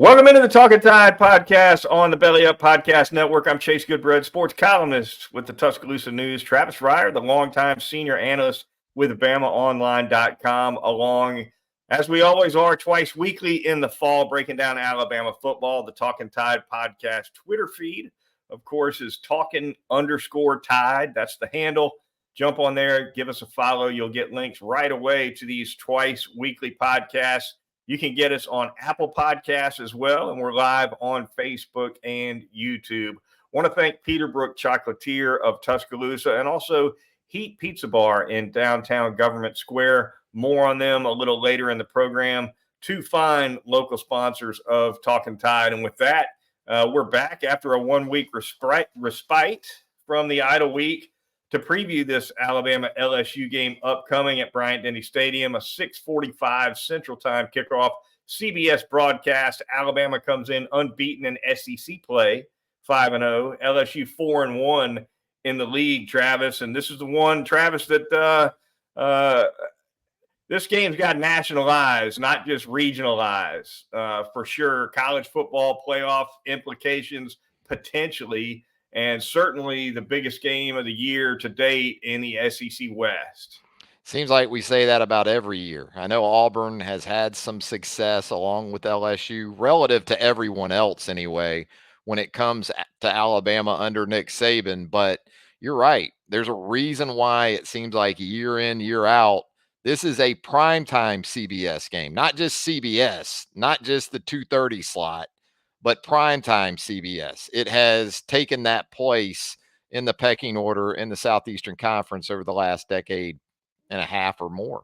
Welcome into the Talkin Tide podcast on the Belly Up Podcast Network. I'm Chase Goodbread, sports columnist with the Tuscaloosa News. Travis Reier, the longtime senior analyst with BamaOnline.com, along, as we always are, twice weekly in the fall, breaking down Alabama football. The Talkin Tide podcast Twitter feed, of course, is Talkin_Tide. That's the handle. Jump on there, give us a follow. You'll get links right away to these twice weekly podcasts. You can get us on Apple Podcasts as well, and we're live on Facebook and YouTube. Want to thank Peterbrook Chocolatier of Tuscaloosa and also Heat Pizza Bar in downtown Government Square. More on them a little later in the program. Two fine local sponsors of Talkin Tide. And with that, we're back after a one-week respite from the idle week to preview this Alabama-LSU game upcoming at Bryant-Denny Stadium, a 6:45 Central Time kickoff, CBS broadcast. Alabama comes in unbeaten in SEC play, 5-0. LSU 4-1 in the league, Travis. And this is the one, Travis, that this game's got national eyes, not just regional eyes, for sure. College football playoff implications potentially, and certainly the biggest game of the year to date in the SEC West. Seems like we say that about every year. I know Auburn has had some success along with LSU relative to everyone else anyway when it comes to Alabama under Nick Saban. But you're right. There's a reason why it seems like year in, year out, this is a primetime CBS game, not just CBS, not just the 2:30 slot, but primetime CBS. It has taken that place in the pecking order in the Southeastern Conference over the last decade and a half or more.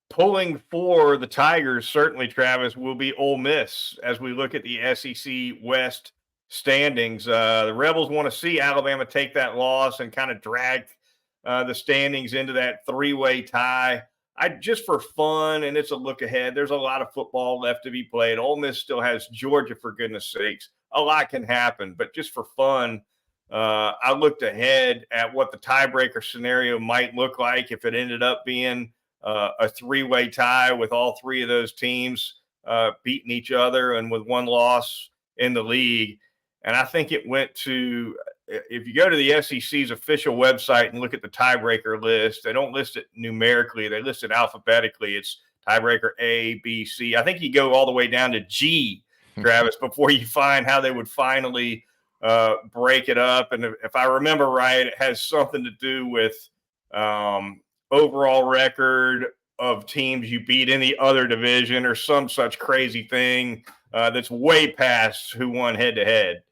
Pulling for the Tigers, certainly, Travis, will be Ole Miss as we look at the SEC West standings. The Rebels want to see Alabama take that loss and kind of drag the standings into that three-way tie. Just for fun, and it's a look ahead. There's a lot of football left to be played. Ole Miss still has Georgia, for goodness sakes. A lot can happen, but just for fun, I looked ahead at what the tiebreaker scenario might look like if it ended up being a three-way tie with all three of those teams beating each other and with one loss in the league. And I think it went to, if you go to the SEC's official website and look at the tiebreaker list, they don't list it numerically. They list it alphabetically. It's tiebreaker A, B, C. I think you go all the way down to G, Travis, before you find how they would finally break it up. And if I remember right, it has something to do with overall record of teams you beat in the other division or some such crazy thing that's way past who won head-to-head.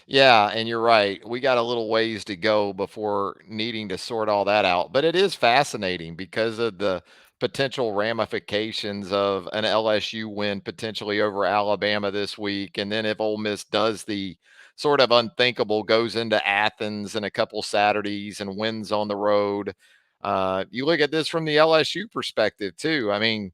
Yeah, and you're right. We got a little ways to go before needing to sort all that out. But it is fascinating because of the potential ramifications of an LSU win potentially over Alabama this week. And then if Ole Miss does the sort of unthinkable, goes into Athens in a couple Saturdays and wins on the road. You look at this from the LSU perspective too. I mean,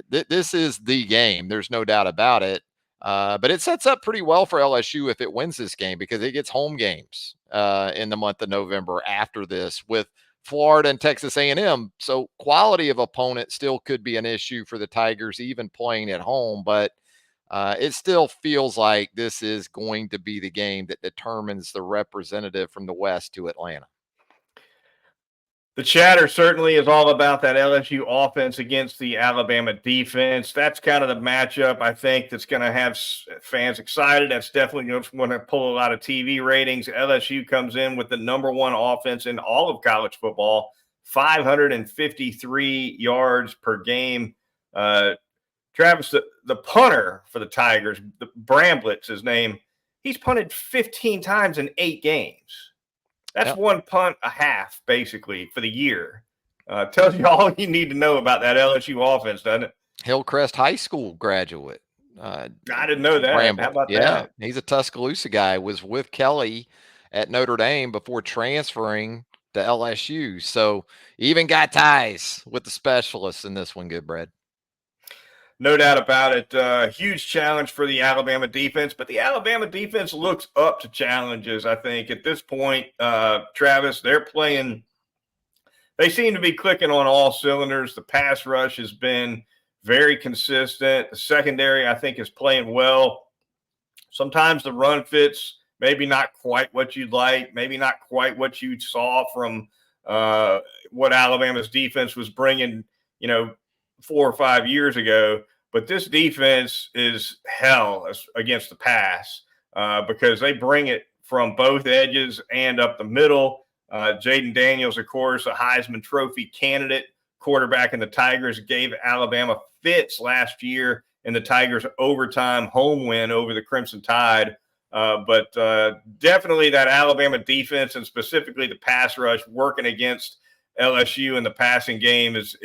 this is the game. There's no doubt about it. But it sets up pretty well for LSU if it wins this game because it gets home games in the month of November after this with Florida and Texas A&M. So quality of opponent still could be an issue for the Tigers, even playing at home. But it still feels like this is going to be the game that determines the representative from the West to Atlanta. The chatter certainly is all about that LSU offense against the Alabama defense. That's kind of the matchup, I think, that's going to have fans excited. That's definitely going to pull a lot of TV ratings. LSU comes in with the number one offense in all of college football, 553 yards per game. Travis, the punter for the Tigers, the Bramblitt's his name, he's punted 15 times in 8 games. That's one punt a half, basically, for the year. Tells you all you need to know about that LSU offense, doesn't it? Hillcrest High School graduate. I didn't know that. Bramble. How about that? He's a Tuscaloosa guy. Was with Kelly at Notre Dame before transferring to LSU. So even got ties with the specialists in this one, Goodbread. No doubt about it. Huge challenge for the Alabama defense, but the Alabama defense looks up to challenges, I think. At this point, Travis, they're playing – they seem to be clicking on all cylinders. The pass rush has been very consistent. The secondary, I think, is playing well. Sometimes the run fits maybe not quite what you'd like, maybe not quite what you saw from what Alabama's defense was bringing, 4 or 5 years ago. But this defense is hell against the pass because they bring it from both edges and up the middle. Jaden Daniels, of course, a Heisman Trophy candidate quarterback in the Tigers, gave Alabama fits last year in the Tigers' overtime home win over the Crimson Tide. But definitely that Alabama defense, and specifically the pass rush, working against LSU in the passing game is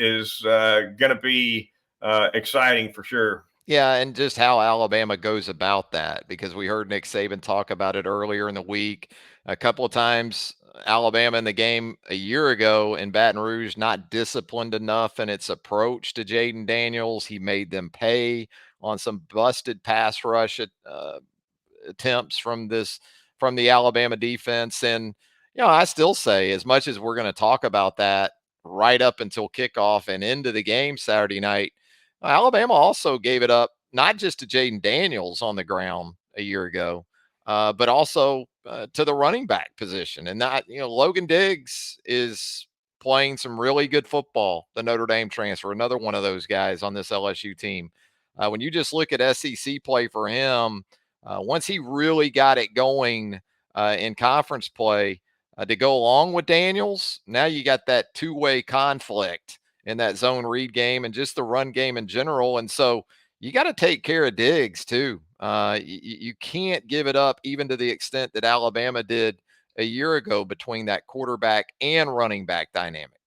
going to be exciting for sure. Yeah, and just how Alabama goes about that, because we heard Nick Saban talk about it earlier in the week. A couple of times, Alabama in the game a year ago in Baton Rouge, not disciplined enough in its approach to Jaden Daniels. He made them pay on some busted pass rush attempts from the Alabama defense. And I still say, as much as we're going to talk about that right up until kickoff and into the game Saturday night, Alabama also gave it up not just to Jaden Daniels on the ground a year ago, but also to the running back position. And that, Logan Diggs is playing some really good football. The Notre Dame transfer, another one of those guys on this LSU team. When you just look at SEC play for him, once he really got it going in conference play to go along with Daniels, now you got that two-way conflict in that zone read game and just the run game in general. And so you got to take care of Diggs too. You can't give it up, even to the extent that Alabama did a year ago, between that quarterback and running back dynamic.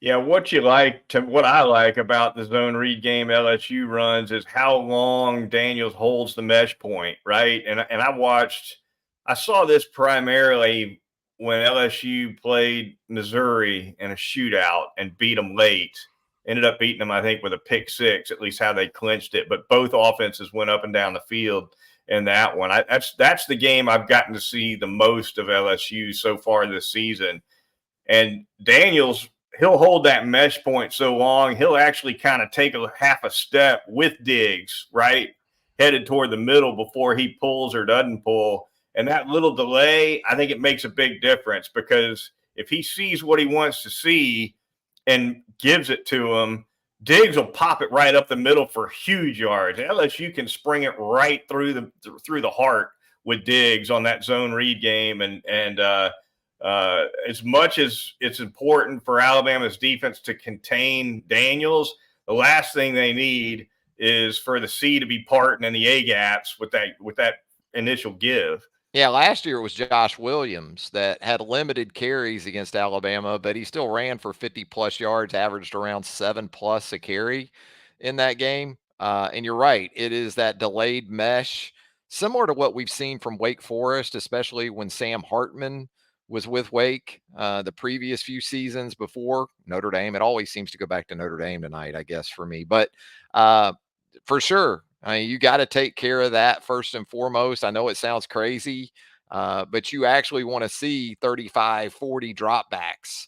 Yeah, what I like about the zone read game LSU runs is how long Daniels holds the mesh point, right? And I saw this primarily when LSU played Missouri in a shootout and beat them late. Ended up beating them, I think, with a pick six, at least how they clinched it. But both offenses went up and down the field in that one. That's the game I've gotten to see the most of LSU so far this season. And Daniels, he'll hold that mesh point so long, he'll actually kind of take a half a step with Diggs, right? Headed toward the middle before he pulls or doesn't pull. And that little delay, I think it makes a big difference, because if he sees what he wants to see and gives it to him, Diggs will pop it right up the middle for huge yards. LSU can spring it right through the heart with Diggs on that zone read game. And as much as it's important for Alabama's defense to contain Daniels, the last thing they need is for the C to be parting and the A gaps with that initial give. Yeah, last year it was Josh Williams that had limited carries against Alabama, but he still ran for 50 plus yards, averaged around 7+ a carry in that game. And you're right, it is that delayed mesh, similar to what we've seen from Wake Forest, especially when Sam Hartman was with Wake the previous few seasons before Notre Dame. It always seems to go back to Notre Dame tonight, I guess, for me. But for sure, I mean, you got to take care of that first and foremost. I know it sounds crazy, but you actually want to see 35, 40 dropbacks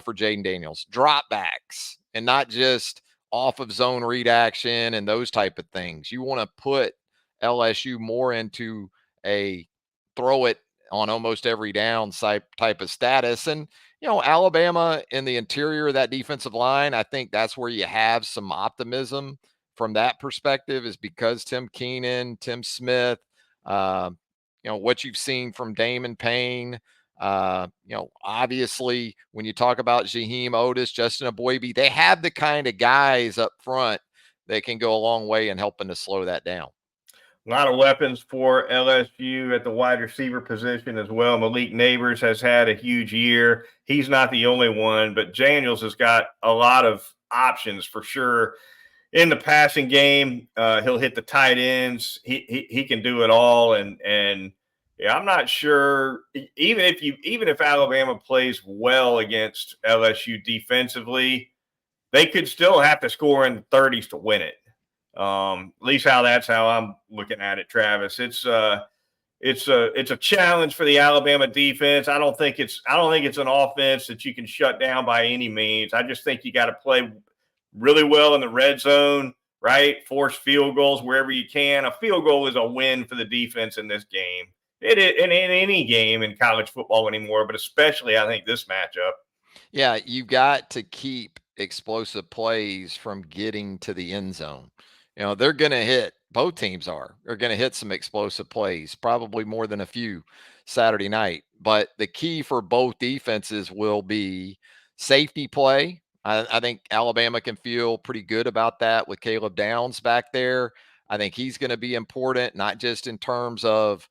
for Jaden Daniels. Dropbacks, and not just off of zone read action and those type of things. You want to put LSU more into a throw it on almost every down type of status. And, Alabama in the interior of that defensive line, I think that's where you have some optimism from that perspective, is because Tim Keenan, Tim Smith, what you've seen from Damon Payne, obviously when you talk about Jaheim Otis, Justin Aboybe, they have the kind of guys up front that can go a long way in helping to slow that down. A lot of weapons for LSU at the wide receiver position as well. Malik Neighbors has had a huge year. He's not the only one, but Daniels has got a lot of options for sure. In the passing game, he'll hit the tight ends. He can do it all, and yeah, I'm not sure. Even if Alabama plays well against LSU defensively, they could still have to score in the 30s to win it. At least that's how I'm looking at it, Travis. It's a challenge for the Alabama defense. I don't think it's an offense that you can shut down by any means. I just think you got to play really well in the red zone, right? Force field goals wherever you can. A field goal is a win for the defense in this game. It is in any game in college football anymore, but especially I think this matchup. Yeah, you got to keep explosive plays from getting to the end zone. They're going to hit, both teams are going to hit some explosive plays, probably more than a few Saturday night. But the key for both defenses will be safety play. I think Alabama can feel pretty good about that with Caleb Downs back there. I think he's going to be important, not just in terms of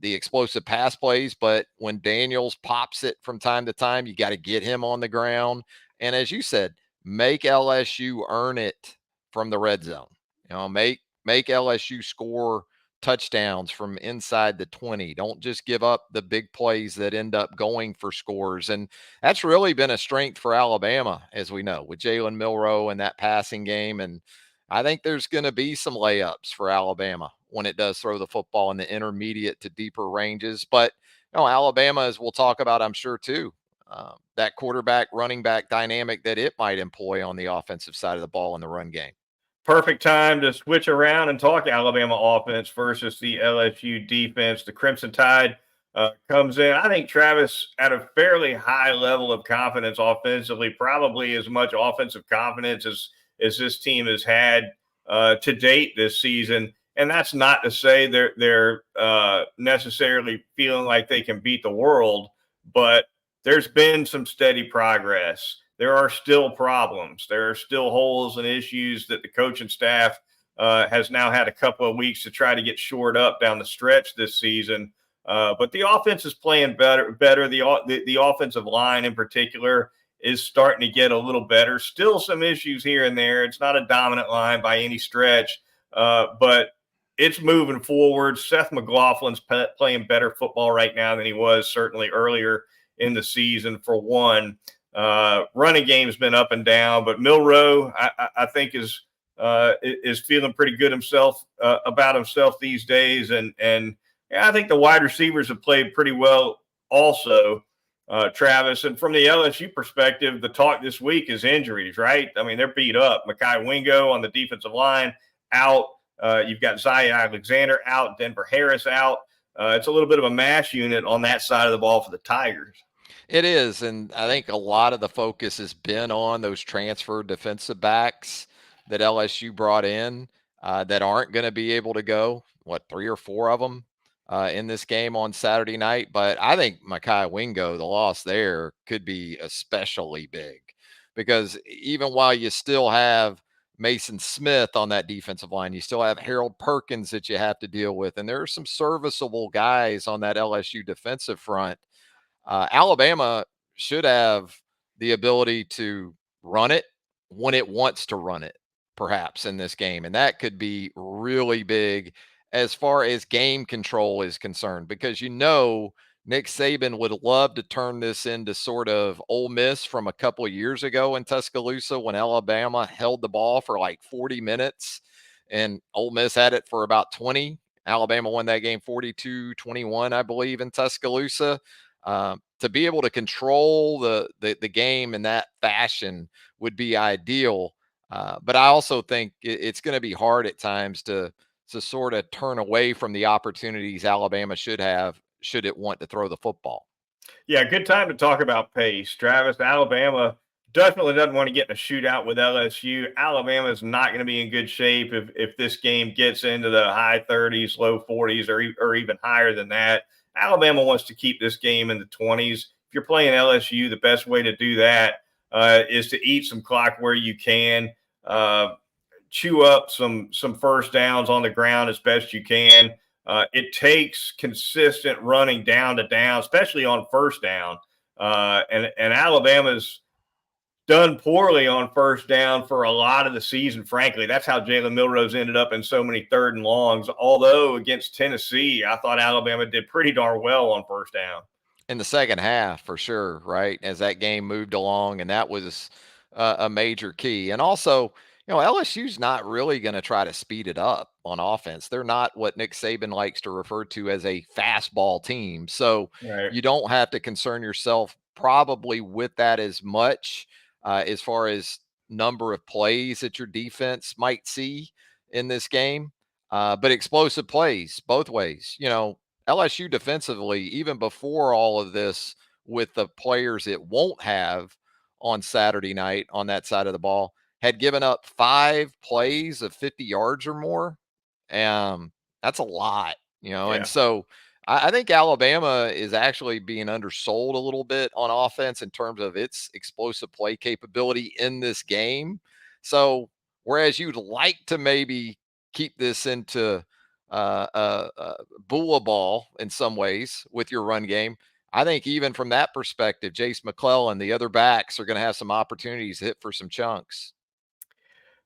the explosive pass plays, but when Daniels pops it from time to time, you got to get him on the ground. And as you said, make LSU earn it from the red zone. Make LSU score touchdowns from inside the 20. Don't just give up the big plays that end up going for scores. And that's really been a strength for Alabama, as we know, with Jalen Milroe and that passing game. And I think there's going to be some layups for Alabama when it does throw the football in the intermediate to deeper ranges. But Alabama, as we'll talk about, I'm sure too, that quarterback running back dynamic that it might employ on the offensive side of the ball in the run game. Perfect time to switch around and talk Alabama offense versus the LSU defense. The Crimson Tide comes in. I think Travis at a fairly high level of confidence offensively, probably as much offensive confidence as this team has had to date this season. And that's not to say they're necessarily feeling like they can beat the world, but there's been some steady progress. There are still problems. There are still holes and issues that the coaching staff has now had a couple of weeks to try to get shored up down the stretch this season. But the offense is playing better. The offensive line in particular is starting to get a little better. Still some issues here and there. It's not a dominant line by any stretch, but it's moving forward. Seth McLaughlin's playing better football right now than he was certainly earlier in the season, for one. Running game's been up and down, but Milroe, I think, is feeling pretty good about himself these days, and I think the wide receivers have played pretty well also, Travis. And from the LSU perspective, the talk this week is injuries, right? I mean, they're beat up. Mekhi Wingo on the defensive line out. You've got Zaya Alexander out, Denver Harris out. It's a little bit of a mash unit on that side of the ball for the Tigers. It is, and I think a lot of the focus has been on those transfer defensive backs that LSU brought in that aren't going to be able to go. What, 3 or 4 of them in this game on Saturday night? But I think Mekhi Wingo, the loss there, could be especially big because even while you still have Mason Smith on that defensive line, you still have Harold Perkins that you have to deal with, and there are some serviceable guys on that LSU defensive front. Alabama should have the ability to run it when it wants to run it, perhaps in this game. And that could be really big as far as game control is concerned, because Nick Saban would love to turn this into sort of Ole Miss from a couple of years ago in Tuscaloosa when Alabama held the ball for like 40 minutes and Ole Miss had it for about 20. Alabama won that game 42-21, I believe, in Tuscaloosa. To be able to control the game in that fashion would be ideal. But I also think it's going to be hard at times to sort of turn away from the opportunities Alabama should have should it want to throw the football. Yeah, good time to talk about pace. Travis, Alabama definitely doesn't want to get in a shootout with LSU. Alabama is not going to be in good shape if this game gets into the high 30s, low 40s, or even higher than that. Alabama wants to keep this game in the 20s. If you're playing LSU, the best way to do that is to eat some clock where you can, chew up some first downs on the ground as best you can. It takes consistent running down to down, especially on first down. And Alabama's done poorly on first down for a lot of the season, frankly. That's how Jalen Milroe's ended up in so many third and longs. Although against Tennessee, I thought Alabama did pretty darn well on first down. In the second half, for sure, right? As that game moved along, and that was a major key. And also, LSU's not really going to try to speed it up on offense. They're not what Nick Saban likes to refer to as a fastball team. So Right. you don't have to concern yourself probably with that as much as far as number of plays that your defense might see in this game, but explosive plays both ways. LSU defensively, even before all of this, with the players it won't have on Saturday night on that side of the ball, had given up 5 plays of 50 yards or more. That's a lot, and Yeah. so I think Alabama is actually being undersold a little bit on offense in terms of its explosive play capability in this game. So, whereas you'd like to maybe keep this into Bula ball in some ways with your run game, I think even from that perspective, Jace McClellan, the other backs are going to have some opportunities to hit for some chunks.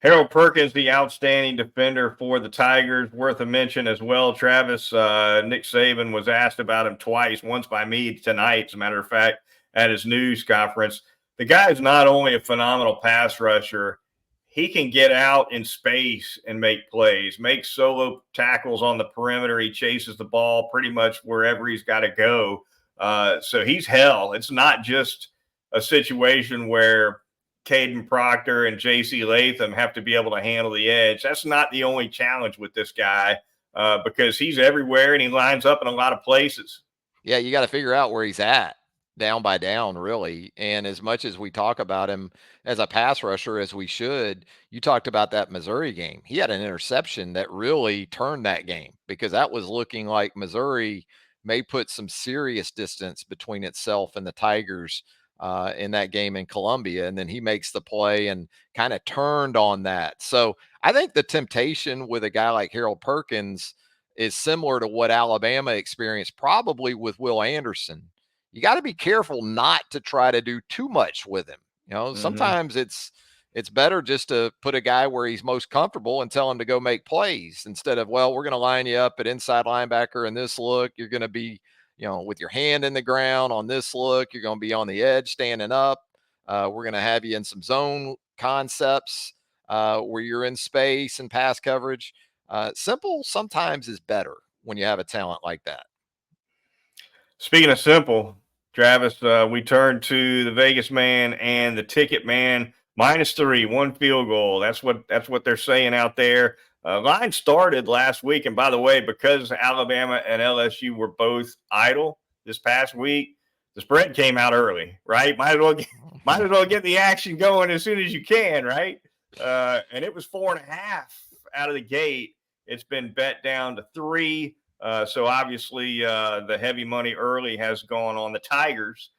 Harold Perkins, the outstanding defender for the Tigers, worth a mention as well. Travis, Nick Saban was asked about him twice, once by me tonight, as a matter of fact, at his news conference. The guy is not only a phenomenal pass rusher, he can get out in space and make plays, make solo tackles on the perimeter. He chases the ball pretty much wherever he's got to go. So he's hell. It's not just a situation where Caden Proctor and J.C. Latham have to be able to handle the edge. That's not the only challenge with this guy because he's everywhere and he lines up in a lot of places. Yeah, you got to figure out where he's at down by down, really. And as much as we talk about him as a pass rusher, as we should, you talked about that Missouri game. He had an interception that really turned that game because that was looking like Missouri may put some serious distance between itself and the Tigers in that game in Columbia. And then he makes the play and kind of turned on that. So I think the temptation with a guy like Harold Perkins is similar to what Alabama experienced probably with Will Anderson. You got to be careful not to try to do too much with him. Sometimes it's better just to put a guy where he's most comfortable and tell him to go make plays instead of, well, we're going to line you up at inside linebacker in this look. You're going to be, with your hand in the ground on this look. You're going to be on the edge standing up. We're going to have you in some zone concepts where you're in space and pass coverage. Simple sometimes is better when you have a talent like that. Speaking of simple, Travis, we turn to the Vegas man and the ticket man. -3, 1 field goal. That's what they're saying out there. Line started last week, and by the way, because Alabama and LSU were both idle this past week, the spread came out early. Right? Might as well get the action going as soon as you can. Right? And it was 4.5 out of the gate. It's been bet down to 3. So obviously the heavy money early has gone on the Tigers.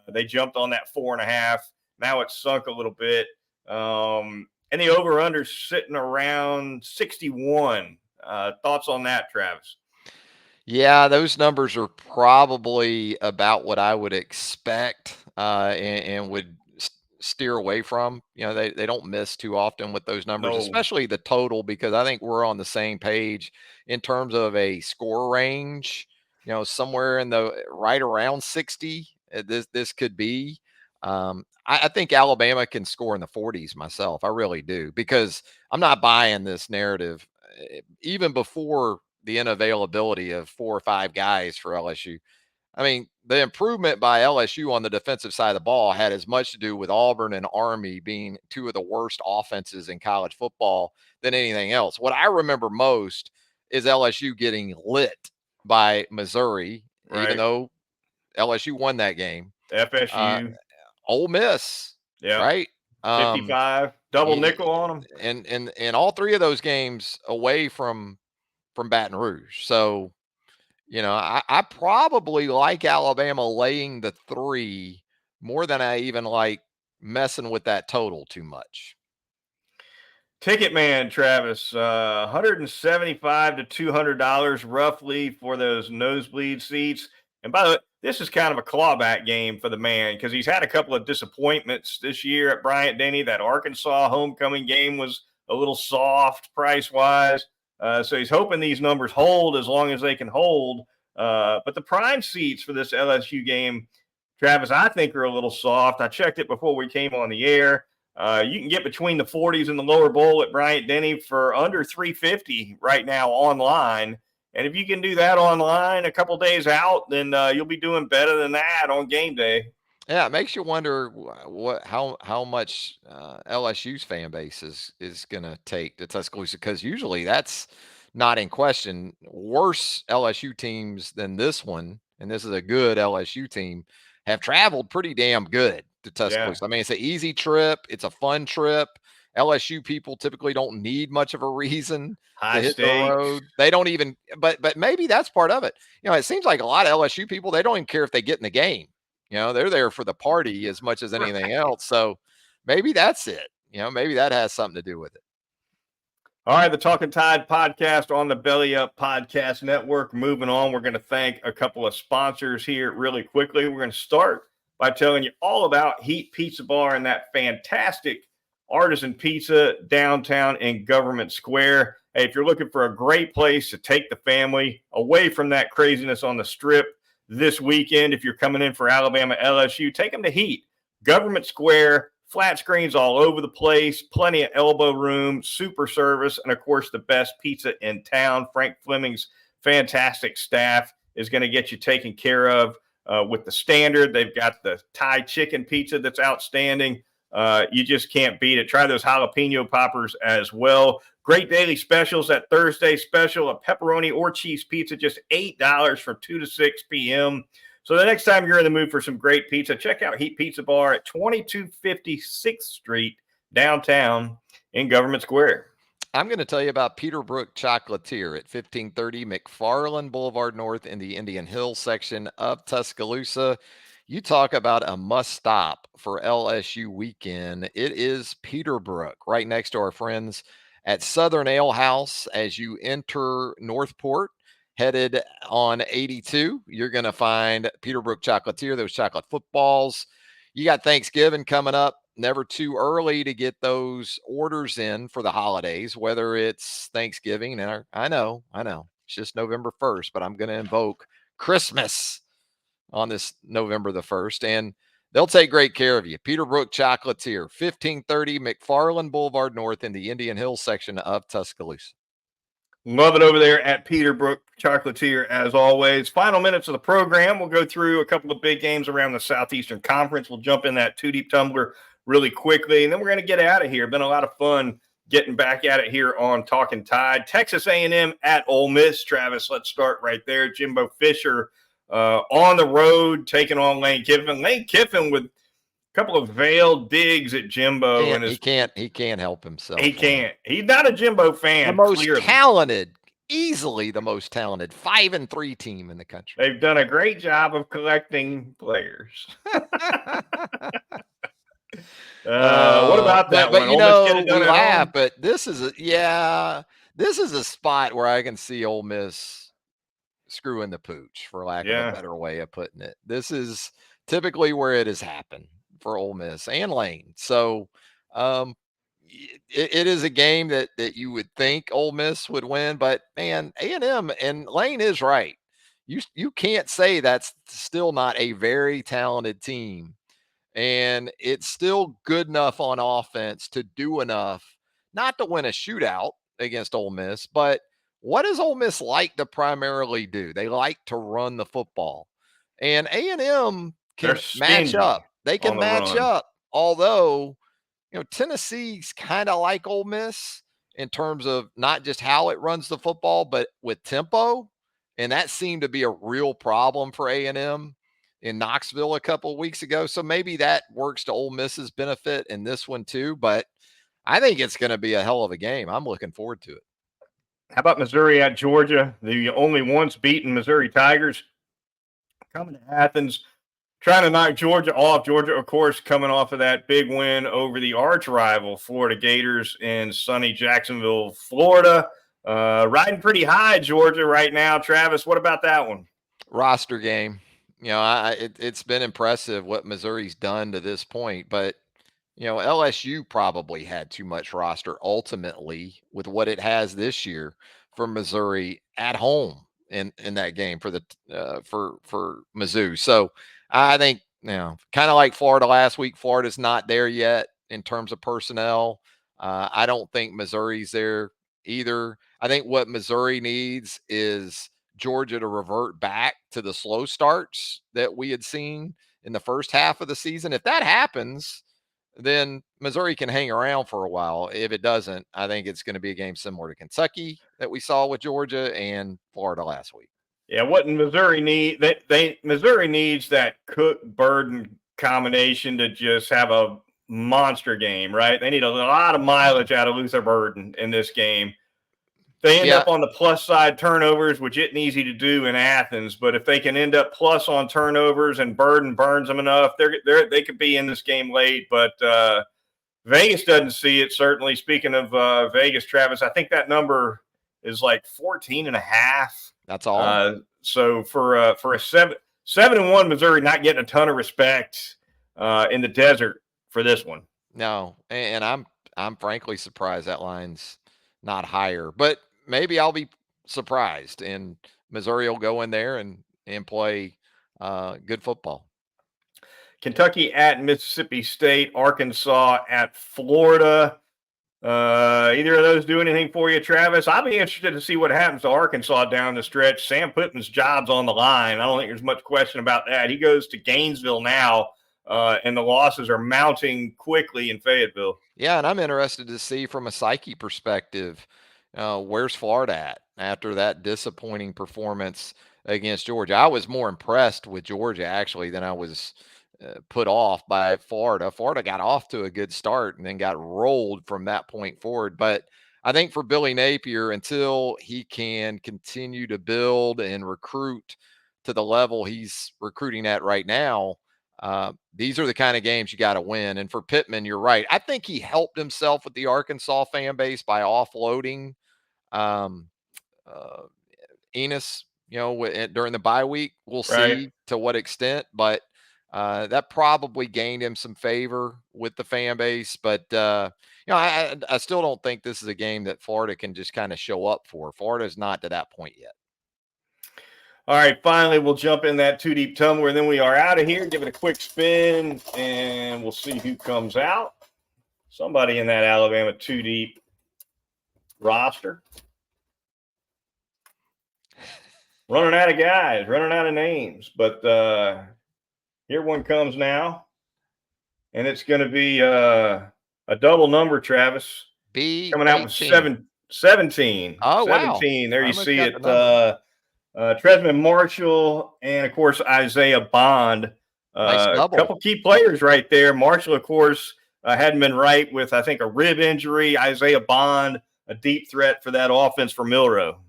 They jumped on that 4.5. Now it's sunk a little bit. And the over-under sitting around 61. Thoughts on that, Travis? Yeah, those numbers are probably about what I would expect and would steer away from. They don't miss too often with those numbers, No. especially the total, because I think we're on the same page in terms of a score range. Somewhere in the right around 60. This could be. I think Alabama can score in the 40s myself. I really do, because I'm not buying this narrative even before the unavailability of 4 or 5 guys for LSU. I mean, the improvement by LSU on the defensive side of the ball had as much to do with Auburn and Army being 2 of the worst offenses in college football than anything else. What I remember most is LSU getting lit by Missouri, Right. even though LSU won that game. FSU. Ole Miss, Yeah. right? 55. Double nickel on them. And all 3 of those games away from Baton Rouge. So, I probably like Alabama laying the 3 more than I even like messing with that total too much. Ticket man, Travis, $175 to $200 roughly for those nosebleed seats. And by the way, this is kind of a clawback game for the man because he's had a couple of disappointments this year at Bryant-Denny. That Arkansas homecoming game was a little soft price-wise. So he's hoping these numbers hold as long as they can hold. But the prime seats for this LSU game, Travis, I think are a little soft. I checked it before we came on the air. You can get between the 40s and the lower bowl at Bryant-Denny for under $350 right now online. And if you can do that online a couple days out, then you'll be doing better than that on game day. Yeah, it makes you wonder what how much LSU's fan base is going to take to Tuscaloosa, because usually that's not in question. Worse LSU teams than this one, and this is a good LSU team, have traveled pretty damn good to Yeah, Tuscaloosa. I mean, it's an easy trip, it's a fun trip. LSU people typically don't need much of a reason to high hit the stakes. road. They don't even, but maybe that's part of it. It seems like a lot of LSU people, they don't even care if they get in the game. They're there for the party as much as anything Right. else. So maybe that's it. Maybe that has something to do with it. All right, the Talkin Tide podcast on the Belly Up Podcast Network. Moving on, we're going to thank a couple of sponsors here really quickly. We're going to start by telling you all about Heat Pizza Bar and that fantastic artisan pizza downtown in Government Square. Hey, if you're looking for a great place to take the family away from that craziness on the strip this weekend, if you're coming in for Alabama-LSU, take them to Heat. Government Square, flat screens all over the place, plenty of elbow room, super service, and of course, the best pizza in town. Frank Fleming's fantastic staff is going to get you taken care of with the standard. They've got the Thai chicken pizza that's outstanding. You just can't beat it. Try those jalapeno poppers as well. Great daily specials. That Thursday special, a pepperoni or cheese pizza, just $8 from 2 to 6 p.m. So the next time you're in the mood for some great pizza, check out Heat Pizza Bar at 2256th Street downtown in Government Square. I'm going to tell you about Peterbrook Chocolatier at 1530 McFarland Boulevard North in the Indian Hills section of Tuscaloosa. You talk about a must stop for LSU weekend. It is Peterbrook, right next to our friends at Southern Ale House. As you enter Northport, headed on 82, you're going to find Peterbrook Chocolatier, those chocolate footballs. You got Thanksgiving coming up. Never too early to get those orders in for the holidays, whether it's Thanksgiving. And I know, it's just November 1st, but I'm going to invoke Christmas on this November the 1st, and they'll take great care of you. Peterbrook Chocolatier, 1530 McFarland Boulevard North in the Indian Hills section of Tuscaloosa. Love it over there at Peterbrook Chocolatier, as always. Final minutes of the program. We'll go through a couple of big games around the Southeastern Conference. We'll jump in that two-deep tumbler really quickly, and then we're going to get out of here. Been a lot of fun getting back at it here on Talkin Tide. Texas A&M at Ole Miss. Travis, let's start right there. Jimbo Fisher on the road taking on Lane Kiffin. Lane Kiffin with a couple of veiled digs at Jimbo, and He can't help himself. he can't. He's not a Jimbo fan. The most clearly talented, easily the most talented 5-3 team in the country. They've done a great job of collecting players. What about that but one? we laugh, home? but this is a spot where I can see Ole Miss screwing the pooch, for lack of a better way of putting it. This is typically where it has happened for Ole Miss and Lane. So it is a game that you would think Ole Miss would win, but man, A&M and Lane is right. You can't say that's still not a very talented team, and it's still good enough on offense to do enough not to win a shootout against Ole Miss. But what does Ole Miss like to primarily do? They like to run the football, and A&M can match up. They can match up, although Tennessee's kind of like Ole Miss in terms of not just how it runs the football, but with tempo. And that seemed to be a real problem for A&M in Knoxville a couple of weeks ago. So maybe that works to Ole Miss's benefit in this one too. But I think it's going to be a hell of a game. I'm looking forward to it. How about Missouri at Georgia? The only once beaten Missouri Tigers coming to Athens, trying to knock Georgia off. Georgia, of course, coming off of that big win over the arch rival Florida Gators in sunny Jacksonville, Florida. Riding pretty high, Georgia, right now. Travis, what about that one? Roster game. It's been impressive what Missouri's done to this point, but LSU probably had too much roster ultimately with what it has this year for Missouri at home in that game for the for Mizzou. So I think kind of like Florida last week. Florida's not there yet in terms of personnel. I don't think Missouri's there either. I think what Missouri needs is Georgia to revert back to the slow starts that we had seen in the first half of the season. If that happens, then Missouri can hang around for a while. If it doesn't, I think it's going to be a game similar to Kentucky that we saw with Georgia and Florida last week. Yeah, what Missouri need? Missouri needs that Cook-Burden combination to just have a monster game, right? They need a lot of mileage out of Luther Burden in this game. They end up on the plus side turnovers, which isn't easy to do in Athens. But if they can end up plus on turnovers and Burden burns them enough, they could be in this game late. But Vegas doesn't see it. Certainly, speaking of Vegas, Travis, I think that number is like 14.5. That's all. So for a 7-1 Missouri, not getting a ton of respect in the desert for this one. No, and I'm frankly surprised that line's not higher. But maybe I'll be surprised, and Missouri will go in there and play good football. Kentucky at Mississippi State, Arkansas at Florida. Either of those do anything for you, Travis? I'll be interested to see what happens to Arkansas down the stretch. Sam Pittman's job's on the line. I don't think there's much question about that. He goes to Gainesville now, and the losses are mounting quickly in Fayetteville. Yeah, and I'm interested to see from a psyche perspective, where's Florida at after that disappointing performance against Georgia. I was more impressed with Georgia, actually, than I was put off by Florida. Florida got off to a good start and then got rolled from that point forward. But I think for Billy Napier, until he can continue to build and recruit to the level he's recruiting at right now, these are the kind of games you got to win. And for Pittman, you're right. I think he helped himself with the Arkansas fan base by offloading Enos, during the bye week. We'll see to what extent, but that probably gained him some favor with the fan base. But, I still don't think this is a game that Florida can just kind of show up for. Florida's not to that point yet. All right, finally, we'll jump in that two-deep tumbler, and then we are out of here. Give it a quick spin, and we'll see who comes out. Somebody in that Alabama two-deep roster. Running out of guys, running out of names. But here one comes now, and it's going to be a double number, Travis. Coming out with 17. Oh, 17. Wow. There you see it. Tresman Marshall and, of course, Isaiah Bond. Nice double. A couple key players right there. Marshall, of course, hadn't been right with, I think, a rib injury. Isaiah Bond, a deep threat for that offense for Milroe.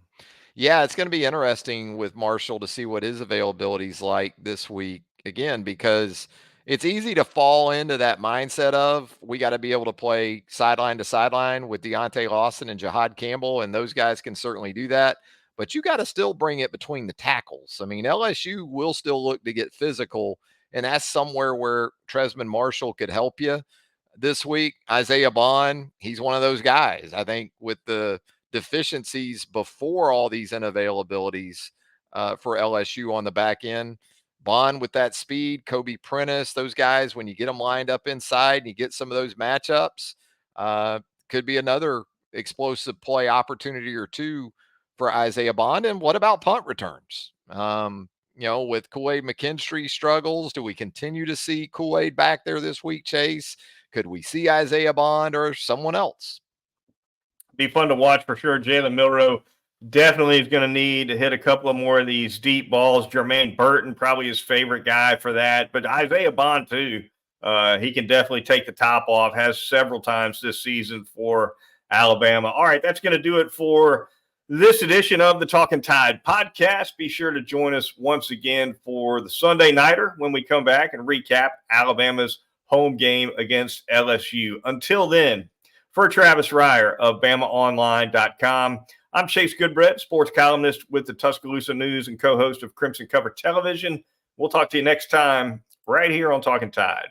Yeah, it's going to be interesting with Marshall to see what his availability is like this week, again, because it's easy to fall into that mindset of we got to be able to play sideline to sideline with Deontay Lawson and Jahad Campbell, and those guys can certainly do that. But you got to still bring it between the tackles. I mean, LSU will still look to get physical, and that's somewhere where Tresman Marshall could help you this week. Isaiah Bond, he's one of those guys. I think with the deficiencies before all these unavailabilities for LSU on the back end, Bond with that speed, Kobe Prentice, those guys, when you get them lined up inside and you get some of those matchups, could be another explosive play opportunity or two for Isaiah Bond. And what about punt returns? With Kool-Aid McKinstry struggles, do we continue to see Kool-Aid back there this week, Chase? Could we see Isaiah Bond or someone else? Be fun to watch for sure. Jalen Milroe definitely is going to need to hit a couple of more of these deep balls. Jermaine Burton, probably his favorite guy for that. But Isaiah Bond, too, he can definitely take the top off, has several times this season for Alabama. All right, that's going to do it for this edition of the Talkin Tide podcast. Be sure to join us once again for the Sunday Nighter when we come back and recap Alabama's home game against LSU. Until then, for Travis Reier of BamaOnline.com, I'm Chase Goodbread, sports columnist with the Tuscaloosa News and co-host of Crimson Cover Television. We'll talk to you next time right here on Talkin Tide.